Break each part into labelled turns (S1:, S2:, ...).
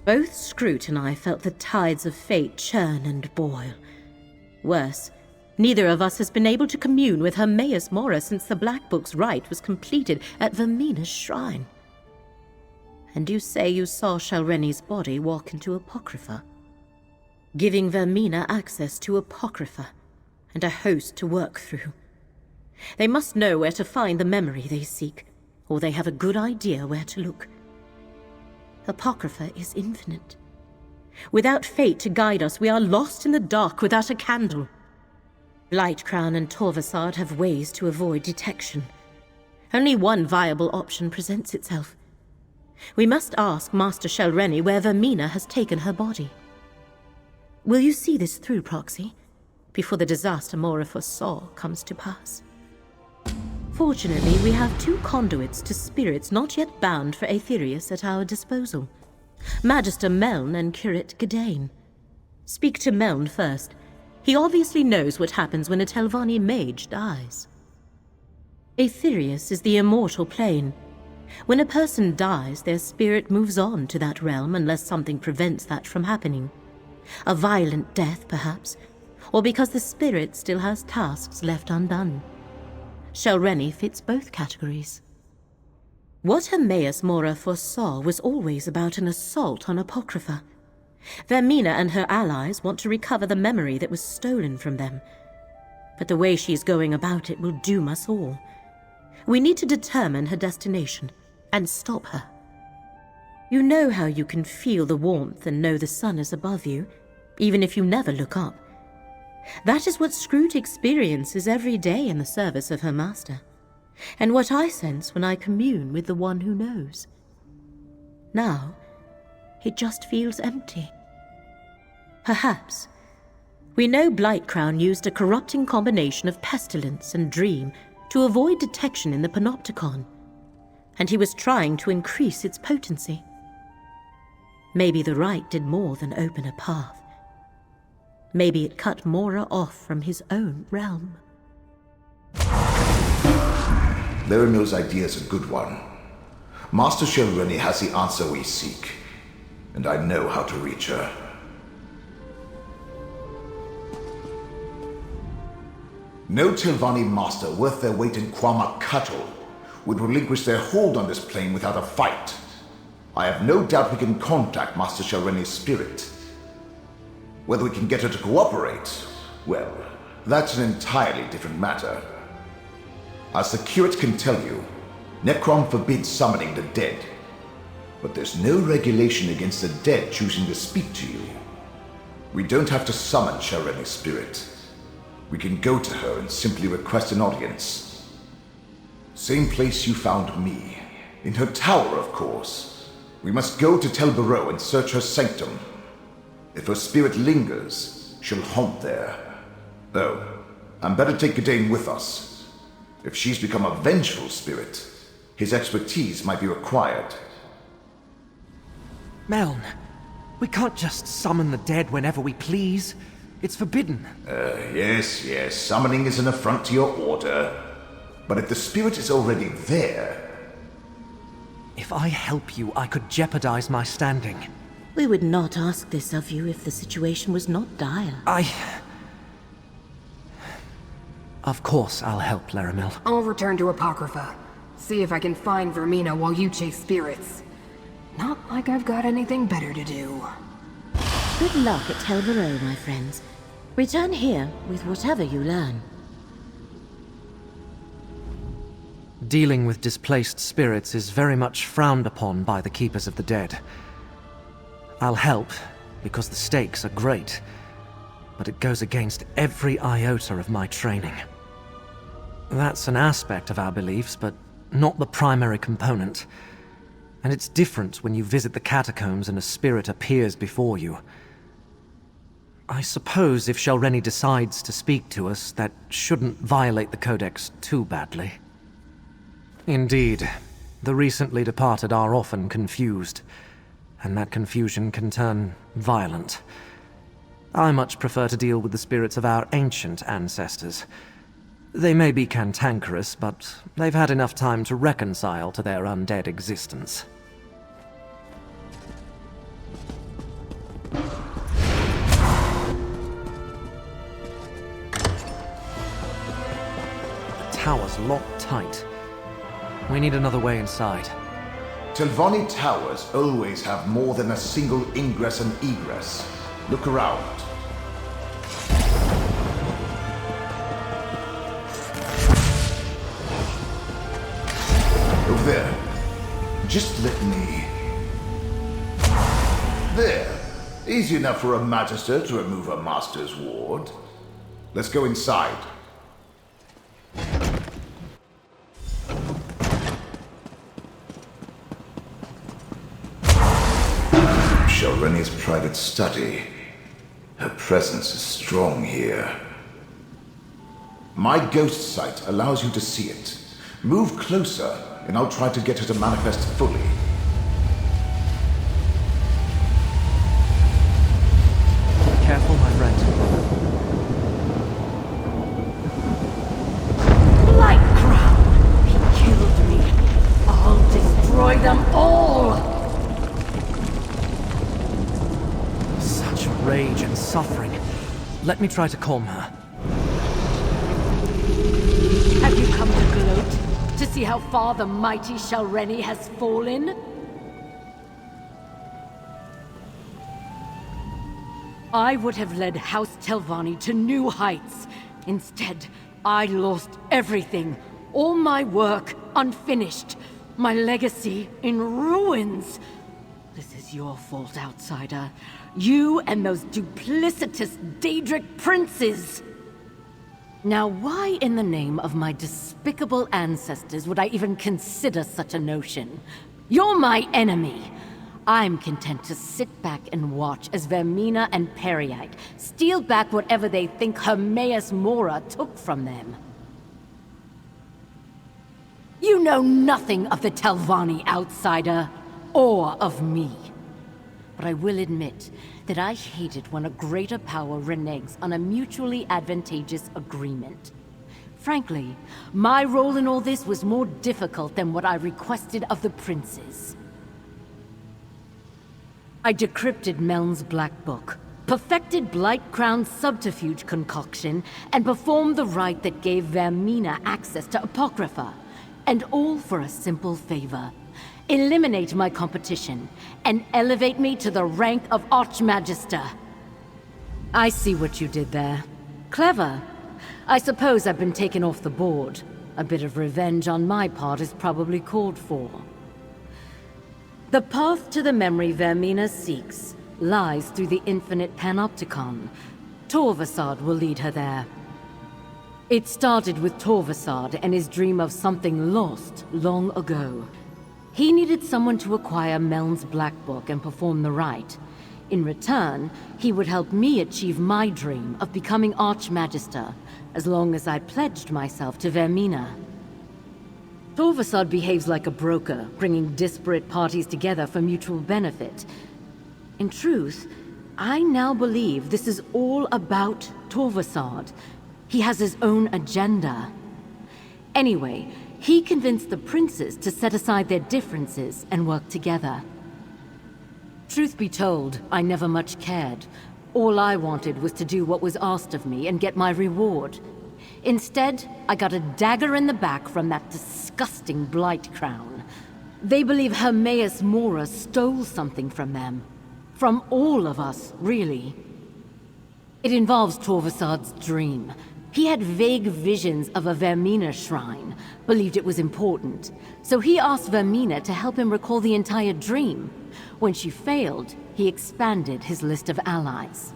S1: Both Scroot and I felt the tides of fate churn and boil. Worse, neither of us has been able to commune with Hermaeus Mora since the Black Book's rite was completed at Vermina's shrine. And you say you saw Shalreni's body walk into Apocrypha, giving Vermina access to Apocrypha and a host to work through. They must know where to find the memory they seek, or they have a good idea where to look. Apocrypha is infinite. Without fate to guide us, we are lost in the dark without a candle. Blightcrown and Torvasard have ways to avoid detection. Only one viable option presents itself. We must ask Master Shalreni where Vermina has taken her body. Will you see this through, Proxy, before the disaster Mora foresaw comes to pass? Fortunately, we have two conduits to spirits not yet bound for Aetherius at our disposal. Magister Meln and Curate Gadain. Speak to Meln first. He obviously knows what happens when a Telvanni mage dies. Aetherius is the immortal plane. When a person dies, their spirit moves on to that realm unless something prevents that from happening. A violent death, perhaps, or because the spirit still has tasks left undone. Shalreni fits both categories. What Hermaeus Mora foresaw was always about an assault on Apocrypha. Vermina and her allies want to recover the memory that was stolen from them. But the way she's going about it will doom us all. We need to determine her destination and stop her. You know how you can feel the warmth and know the sun is above you, even if you never look up. That is what Scroot experiences every day in the service of her master, and what I sense when I commune with the one who knows. Now, it just feels empty. Perhaps. We know Blightcrown used a corrupting combination of pestilence and dream to avoid detection in the Panopticon, and he was trying to increase its potency. Maybe the rite did more than open a path. Maybe it cut Mora off from his own realm.
S2: Laramil's idea is a good one. Master Shalreni has the answer we seek, and I know how to reach her. No Telvanni master worth their weight in Quamak cattle would relinquish their hold on this plane without a fight. I have no doubt we can contact Master Shalreni's spirit. Whether we can get her to cooperate, well, that's an entirely different matter. As the curate can tell you, Necrom forbids summoning the dead. But there's no regulation against the dead choosing to speak to you. We don't have to summon Shalreni's spirit. We can go to her and simply request an audience. Same place you found me. In her tower, of course. We must go to Tel Barrow and search her sanctum. If her spirit lingers, she'll haunt there. Though, I'm better take Gadain with us. If she's become a vengeful spirit, his expertise might be required.
S3: Meln, we can't just summon the dead whenever we please. It's forbidden.
S2: Yes. Summoning is an affront to your order. But if the spirit is already there...
S3: If I help you, I could jeopardize my standing.
S1: We would not ask this of you if the situation was not dire.
S3: Of course I'll help, Laramil.
S4: I'll return to Apocrypha. See if I can find Vermina while you chase spirits. Not like I've got anything better to do.
S1: Good luck at Tel Barrow, my friends. Return here with whatever you learn.
S3: Dealing with displaced spirits is very much frowned upon by the Keepers of the Dead. I'll help, because the stakes are great, but it goes against every iota of my training. That's an aspect of our beliefs, but not the primary component. And it's different when you visit the catacombs and a spirit appears before you. I suppose if Shalreni decides to speak to us, that shouldn't violate the Codex too badly. Indeed, the recently departed are often confused, and that confusion can turn violent. I much prefer to deal with the spirits of our ancient ancestors. They may be cantankerous, but they've had enough time to reconcile to their undead existence. tower's locked tight. We need another way inside.
S2: Telvanni towers always have more than a single ingress and egress. Look around. Over there. Just let me... There. Easy enough for a Magister to remove a Master's ward. Let's go inside. Shareni's private study. Her presence is strong here. My ghost sight allows you to see it. Move closer, and I'll try to get her to manifest fully.
S3: Careful, my friend.
S1: Light Crown! He killed me. I'll destroy them all!
S3: Such rage and suffering. Let me try to calm her.
S1: Have you come to gloat? To see how far the mighty Shareni has fallen? I would have led House Telvanni to new heights. Instead, I lost everything. All my work unfinished. My legacy in ruins. This is your fault, outsider. You and those duplicitous Daedric princes! Now, why in the name of my despicable ancestors would I even consider such a notion? You're my enemy! I'm content to sit back and watch as Vermina and Periite steal back whatever they think Hermaeus Mora took from them. You know nothing of the Telvanni, outsider, or of me. But I will admit that I hate it when a greater power reneges on a mutually advantageous agreement. Frankly, my role in all this was more difficult than what I requested of the princes. I decrypted Meln's Black Book, perfected Blightcrown's subterfuge concoction, and performed the rite that gave Vermina access to Apocrypha. And all for a simple favor. Eliminate my competition, and elevate me to the rank of Archmagister. I see what you did there. Clever. I suppose I've been taken off the board. A bit of revenge on my part is probably called for. The path to the memory Vermina seeks lies through the Infinite Panopticon. Torvasad will lead her there. It started with Torvasad and his dream of something lost long ago. He needed someone to acquire Meln's Black Book and perform the rite. In return, he would help me achieve my dream of becoming Archmagister, as long as I pledged myself to Vermina. Torvasad behaves like a broker, bringing disparate parties together for mutual benefit. In truth, I now believe this is all about Torvasad. He has his own agenda. Anyway, he convinced the princes to set aside their differences and work together. Truth be told, I never much cared. All I wanted was to do what was asked of me and get my reward. Instead, I got a dagger in the back from that disgusting Blightcrown. They believe Hermaeus Mora stole something from them. From all of us, really. It involves Torvasad's dream. He had vague visions of a Vermina shrine, believed it was important. So he asked Vermina to help him recall the entire dream. When she failed, he expanded his list of allies.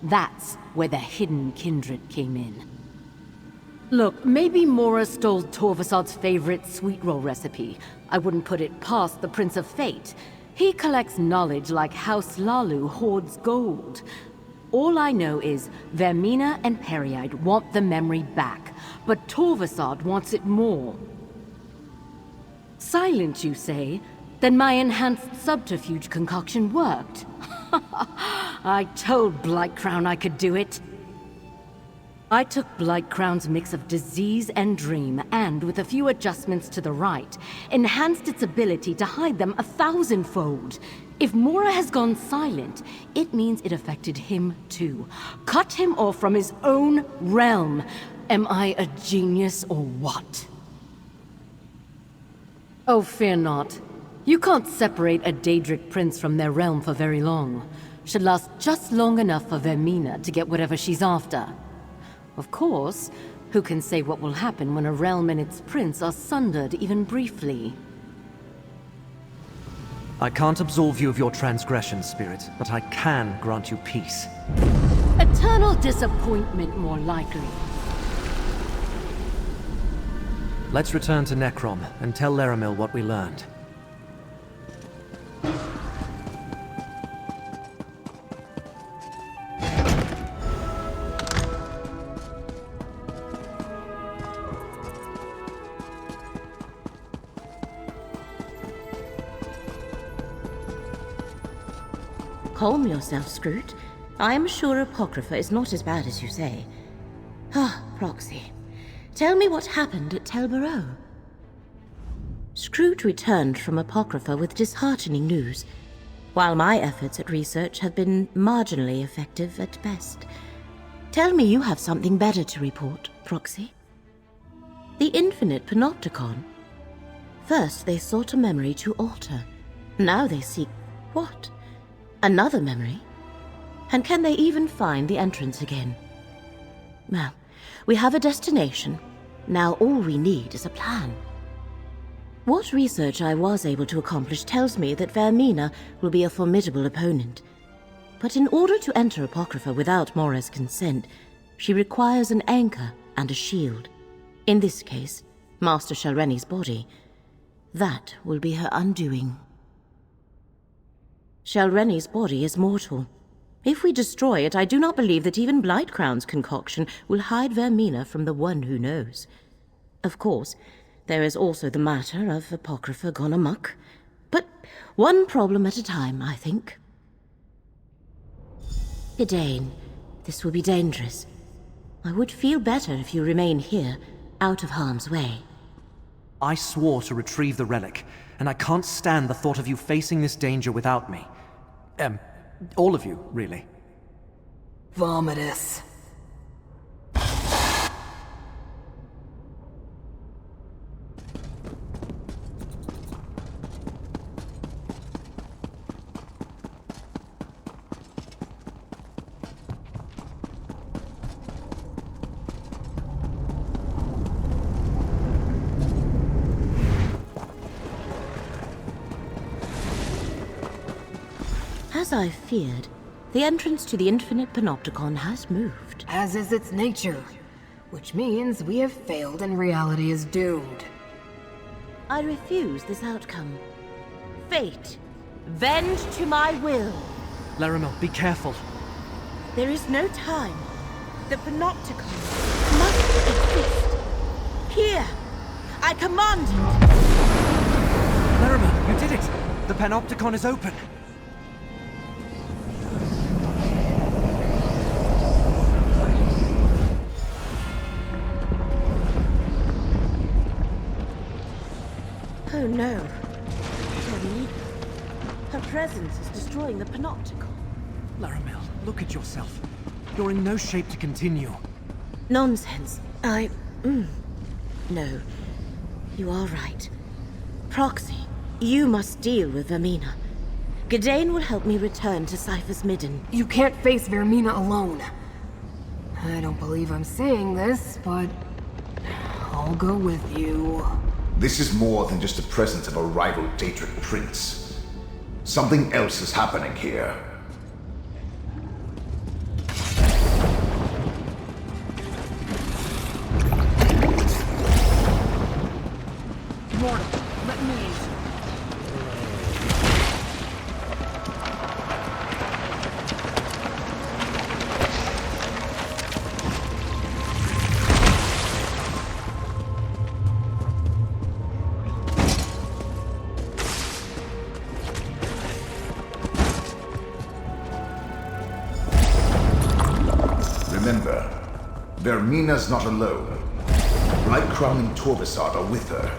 S1: That's where the hidden kindred came in. Look, maybe Mora stole Torvasad's favorite sweet roll recipe. I wouldn't put it past the Prince of Fate. He collects knowledge like House Lalu hoards gold. All I know is Vermina and Periite want the memory back, but Torvasad wants it more. Silent, you say? Then my enhanced subterfuge concoction worked. I told Blightcrown I could do it. I took Blightcrown's mix of disease and dream, and with a few adjustments to the right, enhanced its ability to hide them 1,000-fold. If Mora has gone silent, it means it affected him too. Cut him off from his own realm.
S5: Am I a genius or what? Oh, fear not. You can't separate a Daedric prince from their realm for very long. Should last just long enough for Vermina to get whatever she's after. Of course, who can say what will happen when a realm and its prince are sundered even briefly?
S3: I can't absolve you of your transgressions, Spirit, but I can grant you peace.
S5: Eternal disappointment, more likely.
S3: Let's return to Necrom and tell Laramil what we learned.
S1: Calm yourself, Scroot. I am sure Apocrypha is not as bad as you say. Ah, Proxy. Tell me what happened at Tel Barrow. Scroot returned from Apocrypha with disheartening news, while my efforts at research have been marginally effective at best. Tell me you have something better to report, Proxy. The Infinite Panopticon. First they sought a memory to alter. Now they seek what? Another memory? And can they even find the entrance again? Well, we have a destination. Now all we need is a plan. What research I was able to accomplish tells me that Vermina will be a formidable opponent. But in order to enter Apocrypha without Mora's consent, she requires an anchor and a shield. In this case, Master Shalreni's body. That will be her undoing. Shalreni's body is mortal. If we destroy it, I do not believe that even Blightcrown's concoction will hide Vermina from the one who knows. Of course, there is also the matter of Apocrypha gone amok. But one problem at a time, I think. Gidane, this will be dangerous. I would feel better if you remain here, out of harm's way.
S3: I swore to retrieve the relic, and I can't stand the thought of you facing this danger without me. All of you, really.
S4: Vomitus.
S1: As I feared, the entrance to the Infinite Panopticon has moved.
S4: As is its nature. Which means we have failed and reality is doomed.
S1: I refuse this outcome. Fate, bend to my will.
S3: Laramil, be careful.
S1: There is no time. The Panopticon must exist. Here, I command it.
S3: Laramil, you did it! The Panopticon is open!
S1: Oh no. Vermina. Her presence is destroying the Panopticon.
S3: Laramil, look at yourself. You're in no shape to continue.
S1: Nonsense. No. You are right. Proxy, you must deal with Vermina. Gidane will help me return to Cypher's Midden.
S4: You can't face Vermina alone. I don't believe I'm saying this, but I'll go with you.
S2: This is more than just the presence of a rival Daedric prince. Something else is happening here.
S5: Mortal, let me in.
S2: Remember, Vermina's not alone. Blightcrown and Torvisard are with her.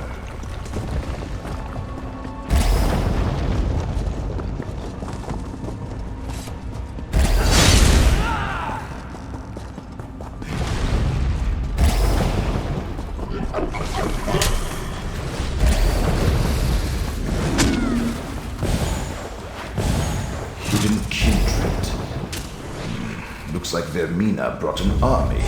S2: hidden kindred. Looks like Vermina brought an army.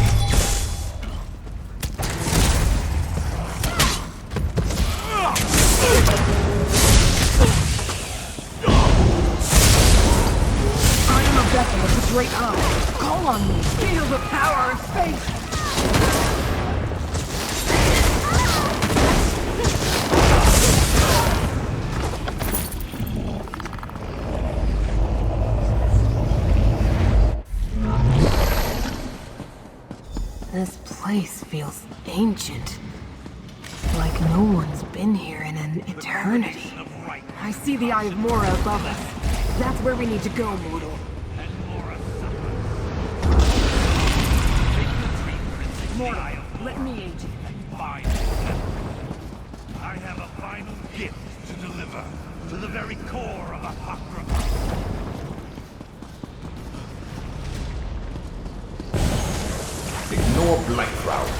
S4: I am a vessel of the Great Eye. Call on me. Feel the power of faith. This place feels ancient. Like no one's been here in an eternity. I see the Eye of Mora above us. That's where we need to go, mortal. Mortal, let me aid you.
S6: I have a final gift to deliver to the very core of Apocrypha.
S2: Ignore Blackcrown.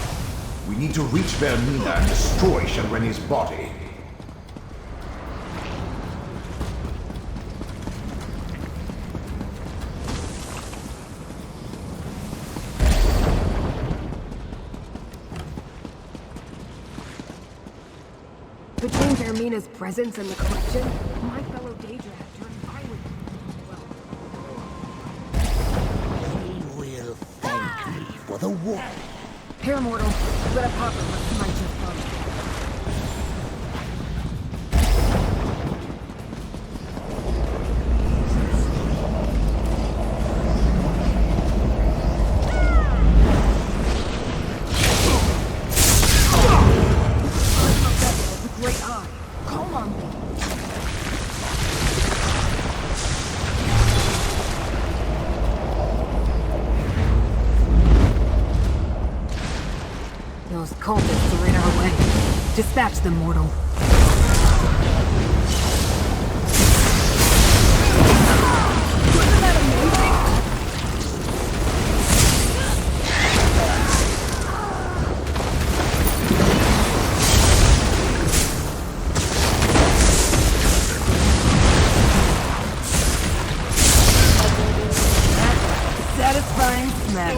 S2: We need to reach Vermina and destroy Shareni's body.
S4: Between Vermina's presence and the collection, my fellow Daedra have turned violent.
S7: You will thank me for the war.
S4: Here, mortal. Let Apocrypha smite your foe. Those cultists are in our way. Dispatch them, mortal. Wasn't that amazing? Satisfying smack.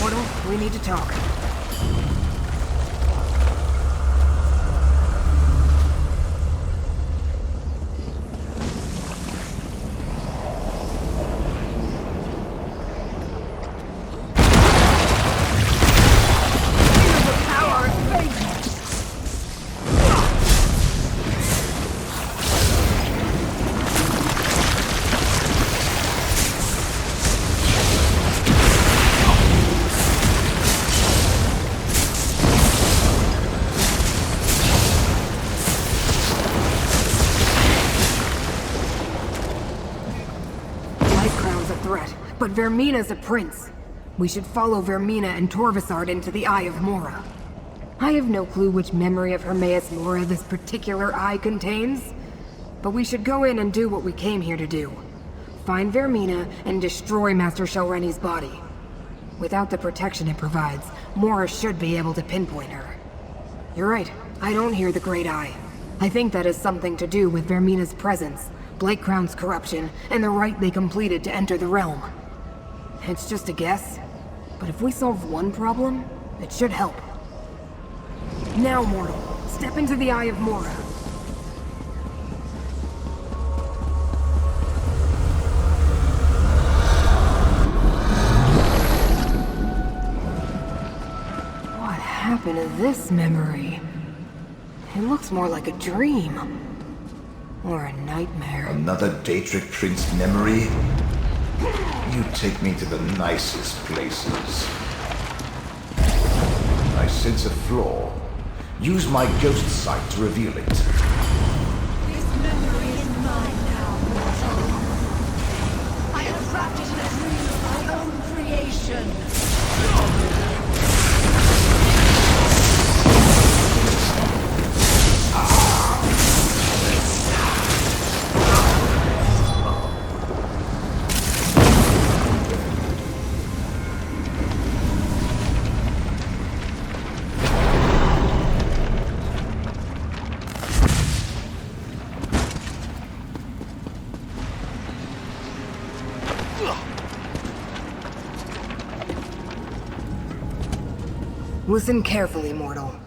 S4: Mortal, we need to talk. Feel the power of faith. Threat, but Vermina's a prince. We should follow Vermina and Torvasard into the Eye of Mora. I have no clue which memory of Hermaeus Mora this particular eye contains, but we should go in and do what we came here to do. Find Vermina and destroy Master Shalreni's body. Without the protection it provides, Mora should be able to pinpoint her. You're right, I don't hear the Great Eye. I think that has something to do with Vermina's presence, Blake Crown's corruption, and the rite they completed to enter the realm. It's just a guess, but if we solve one problem, it should help. Now, mortal, step into the Eye of Mora. What happened to this memory? It looks more like a dream. Or a nightmare.
S2: Another Daedric Prince memory? You take me to the nicest places. I sense a flaw. Use my ghost sight to reveal it.
S8: This memory is mine now, mortal. I have wrapped it in a dream of my own creation.
S4: Listen carefully, mortal.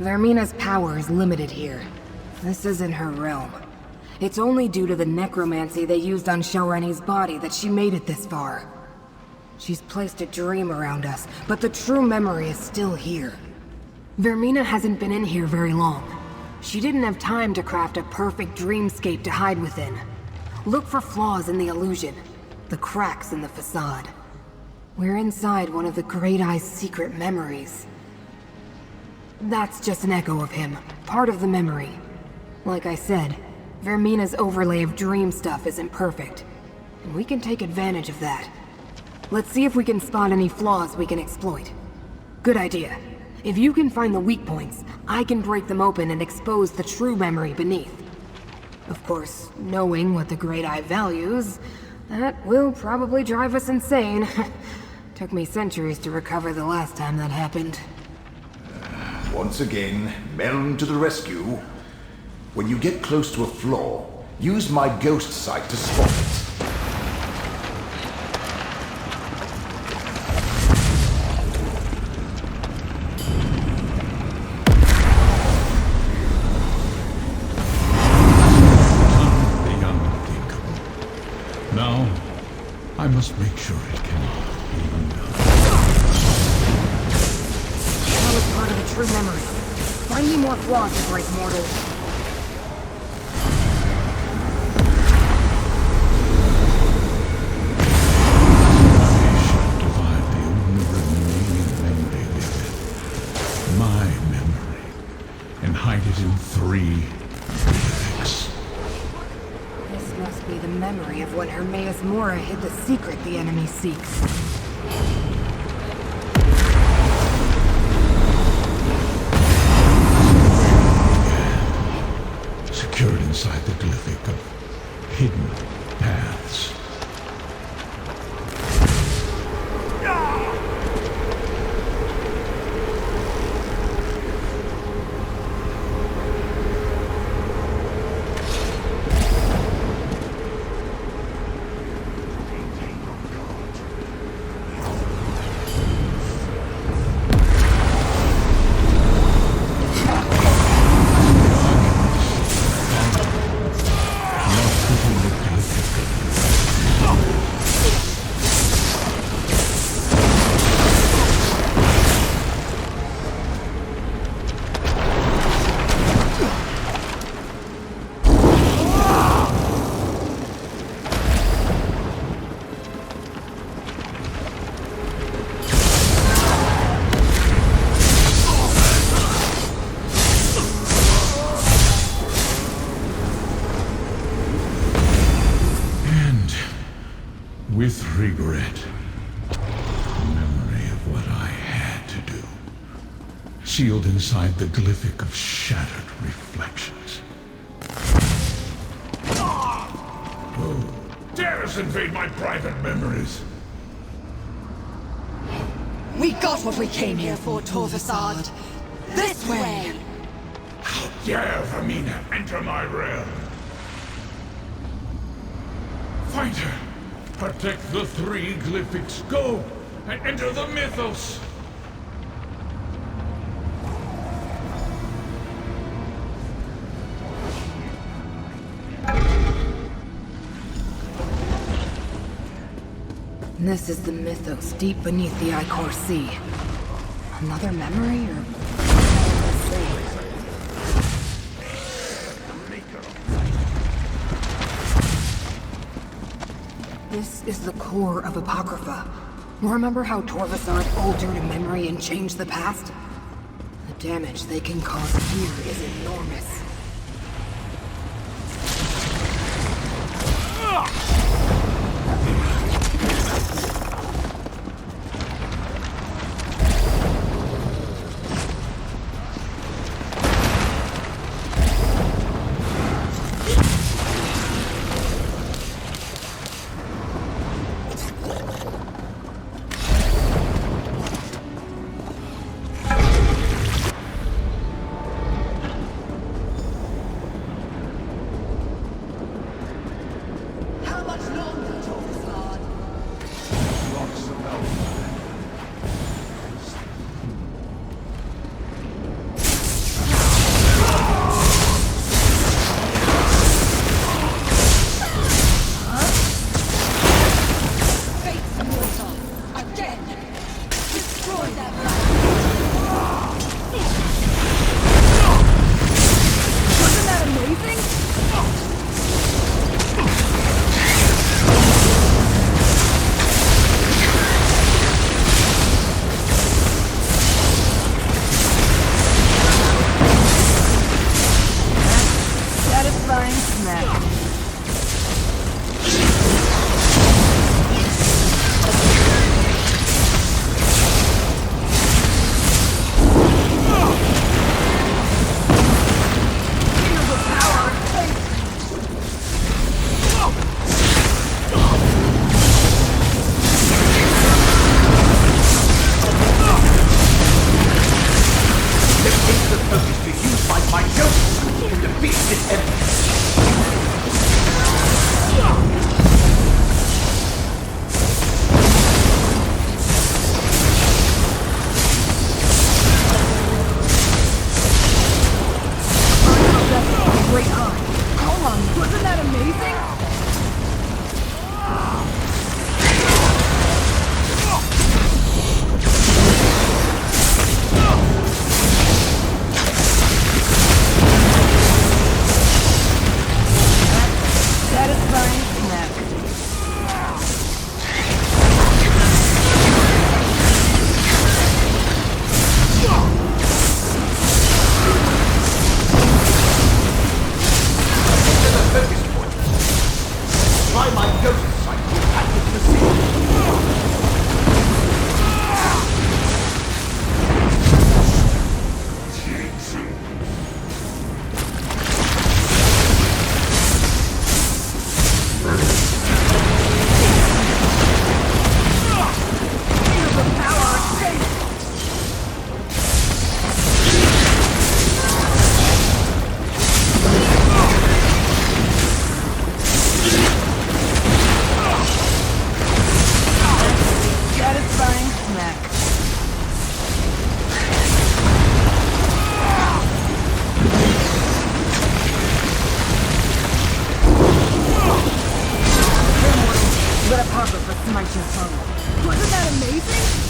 S4: Vermina's power is limited here. This isn't her realm. It's only due to the necromancy they used on Shareni's body that she made it this far. She's placed a dream around us, but the true memory is still here. Vermina hasn't been in here very long. She didn't have time to craft a perfect dreamscape to hide within. Look for flaws in the illusion, the cracks in the facade. We're inside one of the Great Eye's secret memories. That's just an echo of him, part of the memory. Like I said, Vermina's overlay of dream stuff isn't perfect, and we can take advantage of that. Let's see if we can spot any flaws we can exploit. Good idea. If you can find the weak points, I can break them open and expose the true memory beneath. Of course, knowing what the Great Eye values, that will probably drive us insane. Took me centuries to recover the last time that happened.
S2: Once again, Melon to the rescue. When you get close to a flaw, use my ghost sight to spot it.
S6: Now, I must make sure it cannot be undone.
S4: That was part of the true memory. Find me more flaws to break, mortal.
S6: I shall divide the only remaining memory with it. My memory. And hide it in 3 glyphics.
S4: This must be the memory of when Hermaeus Mora hid the secret the enemy seeks.
S6: Secured inside the glyphic of hidden paths. With regret, memory of what I had to do, sealed inside the glyphic of shattered reflections. Who dares invade my private memories?
S8: We got what we came here for, Torvasad. This way!
S6: How dare Vermina enter my realm? Find her! Protect the 3 glyphics. Go and enter the mythos.
S4: This is the mythos deep beneath the Icor Sea. Another memory, or the same? This is the core of Apocrypha. Remember how Torvasad altered a memory and changed the past? The damage they can cause here is enormous. your funnel. Wasn't that amazing?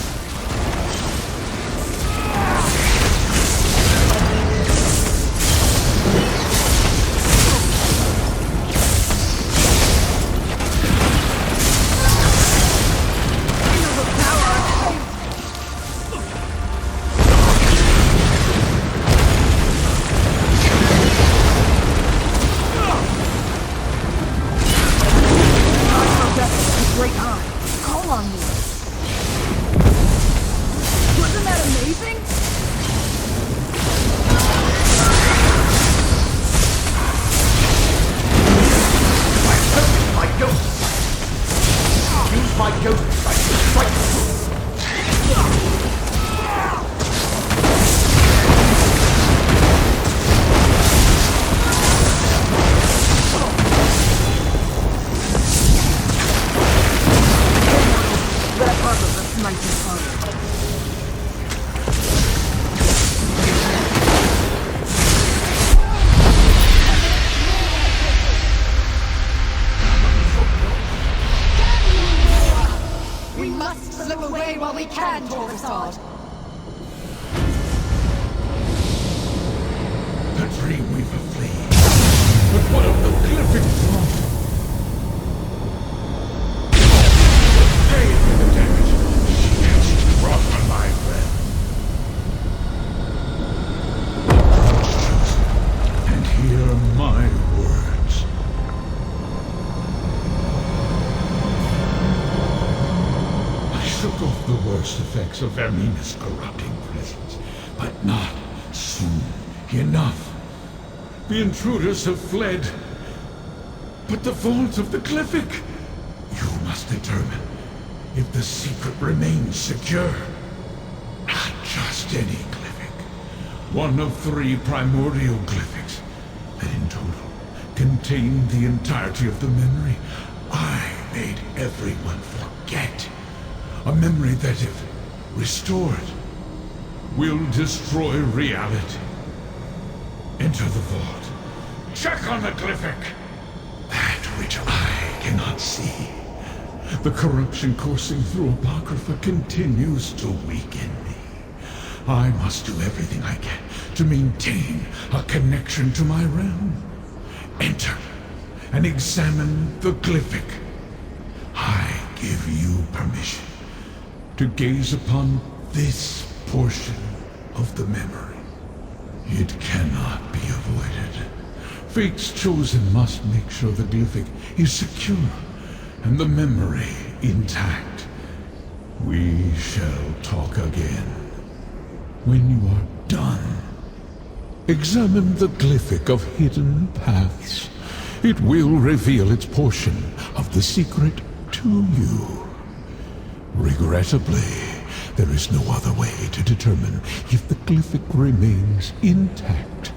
S6: Effects of Hermaeus' corrupting presence, but not soon enough. The intruders have fled, but the vault of the Glyphic, you must determine if the secret remains secure. Not just any Glyphic, one of 3 primordial Glyphics that in total contain the entirety of the memory I made everyone forget. A memory that, if restored, will destroy reality. Enter the vault. Check on the Glyphic. That which I cannot see. The corruption coursing through Apocrypha continues to weaken me. I must do everything I can to maintain a connection to my realm. Enter and examine the Glyphic. I give you permission to gaze upon this portion of the memory. It cannot be avoided. Fate's chosen must make sure the Glyphic is secure and the memory intact. We shall talk again. When you are done, examine the Glyphic of Hidden Paths. It will reveal its portion of the secret to you. Regrettably, there is no other way to determine if the Glyphic remains intact.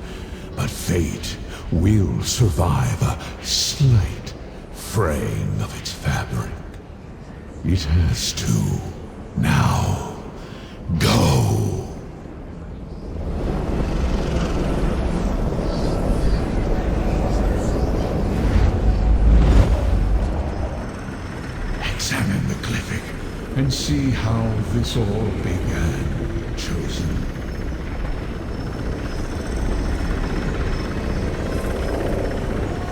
S6: But fate will survive a slight fraying of its fabric. It has to. Now, go! Examine the Glyphic and see how this all began, Chosen.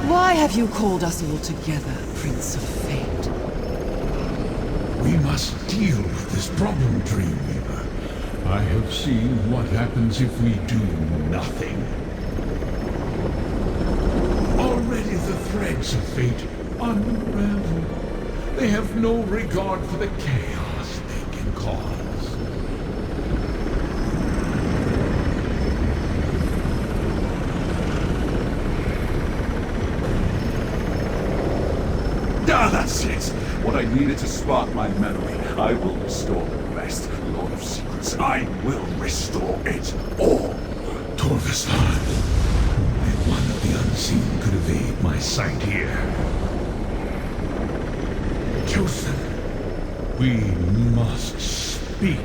S9: Why have you called us all together, Prince of Fate?
S6: We must deal with this problem, Dreamweaver. I have seen what happens if we do nothing. Already the threads of fate unravel. They have no regard for the chaos they can cause.
S10: Ah, that's it! What I needed to spark my memory. I will restore the rest. Lord of Secrets, I will restore it all!
S6: Torvasad, only one of the unseen could evade my sight here. Chosen, we must speak.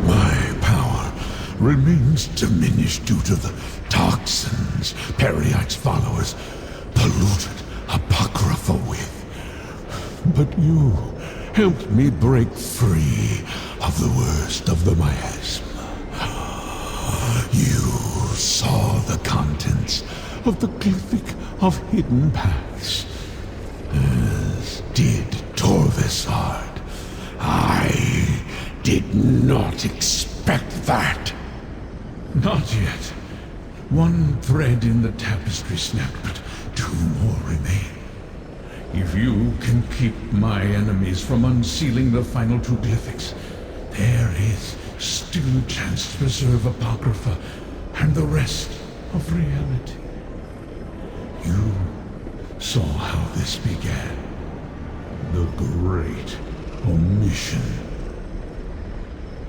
S6: My power remains diminished due to the toxins Periite's followers polluted Apocrypha with. But you helped me break free of the worst of the miasma. You saw the contents of the Glyphic of Hidden Paths, as did Torvisard. I did not expect that. Not yet. One thread in the tapestry snapped, but 2 more remain. If you can keep my enemies from unsealing the final 2 glyphics, there is still a chance to preserve Apocrypha and the rest of reality. You saw how this began. The Great Omission.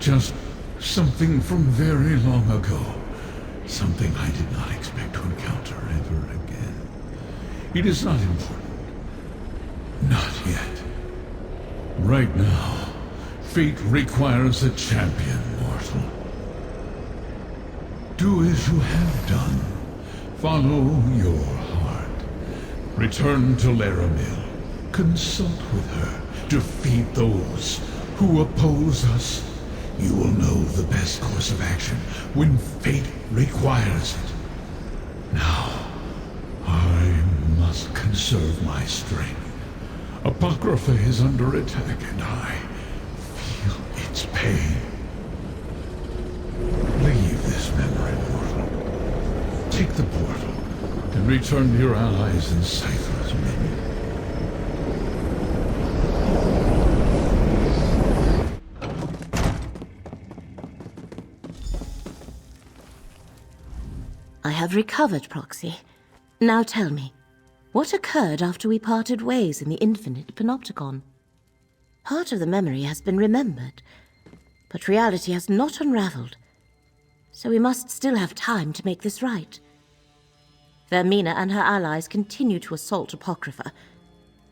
S6: Just something from very long ago. Something I did not expect to encounter ever again. It is not important. Not yet. Right now, fate requires a champion, mortal. Do as you have done. Follow your heart. Return to Laramil. Consult with her. Defeat those who oppose us. You will know the best course of action when fate requires it. Now, I must conserve my strength. Apocrypha is under attack, and I feel its pain. Leave this memory, mortal. Take the portal, and return to your allies in Cypher's minion.
S1: I have recovered, Proxy. Now tell me, what occurred after we parted ways in the Infinite Panopticon? Part of the memory has been remembered, but reality has not unraveled, so we must still have time to make this right. Vermina and her allies continue to assault Apocrypha,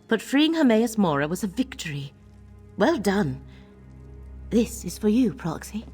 S1: but freeing Hermaeus Mora was a victory. Well done. This is for you, Proxy.